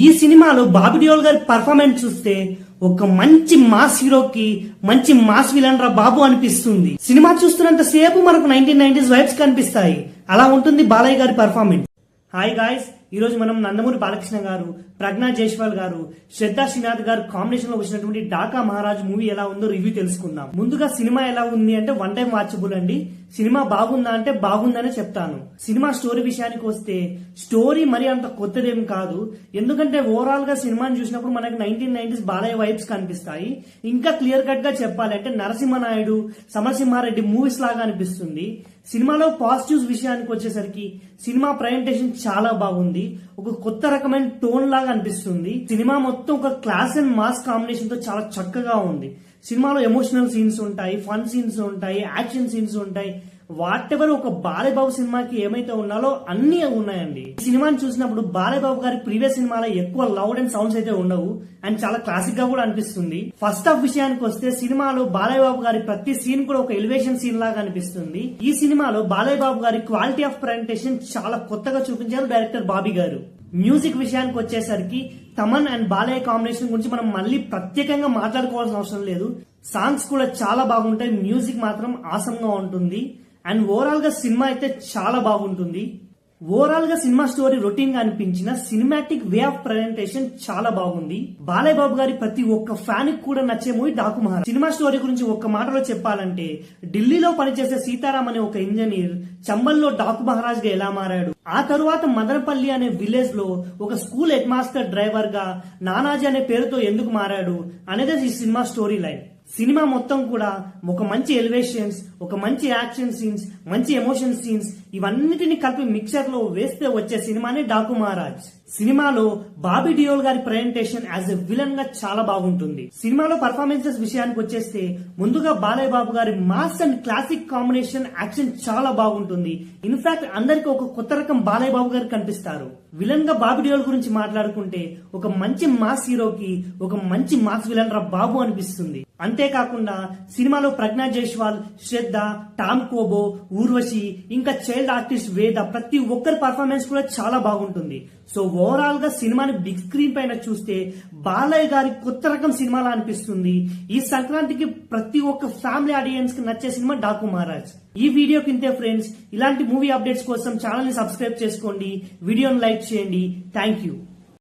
ఈ సినిమాలో బాబీ డియోల్ గారి పర్ఫార్మెన్స్ చూస్తే ఒక మంచి మాస్ హీరోకి మంచి మాస్ విలన్ రా బాబు అనిపిస్తుంది. సినిమా చూస్తున్నంత సేపు మనకు 1990s వైబ్స్ కనిపిస్తాయి. అలా ఉంటుంది బాలయ్య గారి పర్ఫార్మెన్స్. హాయ్ గాయ్స్, ఈ రోజు మనం నందమూరి బాలకృష్ణ గారు, ప్రజ్ఞా జైస్వాల్ గారు, శ్రద్ధా శ్రీనాథ్ గారు కాంబినేషన్ లో వచ్చినటువంటి డాకా మహారాజ్ మూవీ ఎలా ఉందో రివ్యూ తెలుసుకుందాం. ముందుగా సినిమా ఎలా ఉంది అంటే వన్ టైం వాచబుల్ అండి. సినిమా బాగుందా అంటే బాగుందనే చెప్తాను. సినిమా స్టోరీ విషయానికి వస్తే స్టోరీ మరి అంత కొత్తదేం కాదు. ఎందుకంటే ఓవరాల్ గా సినిమాని చూసినప్పుడు మనకి 1990s బాలయ్య వైబ్స్ కనిపిస్తాయి. ఇంకా క్లియర్ కట్ గా చెప్పాలంటే నరసింహనాయుడు, సమరసింహారెడ్డి మూవీస్ లాగా అనిపిస్తుంది. సినిమాలో పాజిటివ్స్ విషయానికి వచ్చేసరికి సినిమా ప్రజెంటేషన్ చాలా బాగుంది. ఒక కొత్త రకమైన టోన్ లాగా అనిపిస్తుంది. సినిమా మొత్తం ఒక క్లాస్ అండ్ మాస్ కాంబినేషన్ తో చాలా చక్కగా ఉంది. సినిమాలో ఎమోషనల్ సీన్స్ ఉంటాయి, ఫన్ సీన్స్ ఉంటాయి, యాక్షన్ సీన్స్ ఉంటాయి. వాట్ ఎవర్ ఒక బాలయ్య బాబు సినిమాకి ఏమైతే ఉన్నాలో అన్ని ఉన్నాయండి. ఈ సినిమాని చూసినప్పుడు బాలయ్య బాబు గారి ప్రీవియస్ సినిమాలో ఎక్కువ లౌడ్ అండ్ సౌండ్స్ అయితే ఉండవు అండ్ చాలా క్లాసిక్ గా కూడా అనిపిస్తుంది. ఫస్ట్ హాఫ్ విషయానికి వస్తే సినిమాలో బాలయ్య బాబు గారి ప్రతి సీన్ కూడా ఒక ఎలివేషన్ సీన్ లాగా అనిపిస్తుంది. ఈ సినిమాలో బాలయ్య బాబు గారి క్వాలిటీ ఆఫ్ ప్రజెంటేషన్ చాలా కొత్తగా చూపించారు డైరెక్టర్ బాబీ గారు. మ్యూజిక్ విషయానికి వచ్చేసరికి తమన్ అండ్ బాలయ్య కాంబినేషన్ గురించి మనం మళ్ళీ ప్రత్యేకంగా మాట్లాడుకోవాల్సిన అవసరం లేదు. సాంగ్స్ కూడా చాలా బాగుంటాయి, మ్యూజిక్ మాత్రం ఆసంగా ఉంటుంది. అండ్ ఓవరాల్ గా సినిమా అయితే చాలా బాగుంటుంది. ఓవరాల్ గా సినిమా స్టోరీ రొటీన్ గా అనిపించిన సినిమాటిక్ వే ఆఫ్ ప్రజెంటేషన్ చాలా బాగుంది. బాలయ్య బాబు గారి ప్రతి ఒక్క ఫ్యాన్ కి కూడా నచ్చే movie Daaku Maharaj. Cinema story గురించి ఒక్క మాటలో చెప్పాలంటే ఢిల్లీలో పనిచేసే సీతారాం అనే ఒక ఇంజనీర్ చంబల్లో డాకు మహారాజ్ గా ఎలా మారాడు, ఆ తరువాత మదనపల్లి అనే విలేజ్ లో ఒక స్కూల్ హెడ్ మాస్టర్ డ్రైవర్ గా నానాజీ అనే పేరుతో ఎందుకు మారాడు అనేది ఈ సినిమా స్టోరీ లైన్. సినిమా మొత్తం కూడా ఒక మంచి ఎలివేషన్స్, ఒక మంచి యాక్షన్ సీన్స్, మంచి ఎమోషన్ సీన్స్ ఇవన్నిటిని కలిపి మిక్సర్ లో వేస్తే వచ్చే సినిమానే డాకు మహారాజ్. సినిమాలో బాబీ డియోల్ గారి ప్రజెంటేషన్ యాజ్ ఎ విలన్ గా చాలా బాగుంటుంది. సినిమాలో పర్ఫార్మెన్సెస్ విషయానికి వచ్చేస్తే ముందుగా బాలయ్య బాబు గారి mass and classic combination action చాలా బాగుంటుంది. ఇన్ఫాక్ట్ అందరికి ఒక కొత్త రకం బాలయ్య బాబు గారు కనిపిస్తారు. విలన్ గా బాబీ డియోల్ గురించి మాట్లాడుకుంటే ఒక మంచి మాస్ హీరోకి ఒక మంచి మాస్ విలన్ రా బాబు అనిపిస్తుంది. అంతేకాకుండా సినిమాలో ప్రజ్ఞా జైస్వాల్, శ్రద్ధ, టామ్ కోబో, ఊర్వశి ఇంకా చైల్డ్ ఆర్టిస్ట్ వేద ప్రతి ఒక్కరి పర్ఫార్మెన్స్ కూడా చాలా బాగుంటుంది. సో ఓవరాల్ గా సినిమాని బిగ్ స్క్రీన్ పైన చూస్తే బాలయ్య గారి కొత్త రకం సినిమాలా అనిపిస్తుంది. ఈ సంక్రాంతికి ప్రతి ఒక్క ఫ్యామిలీ ఆడియన్స్ కి నచ్చే సినిమా డాకు మహారాజ్. ఈ వీడియో కిందే ఫ్రెండ్స్ ఇలాంటి మూవీ అప్డేట్స్ కోసం ఛానల్ ని సబ్స్క్రైబ్ చేసుకోండి, వీడియోని లైక్ చేయండి. Thank you.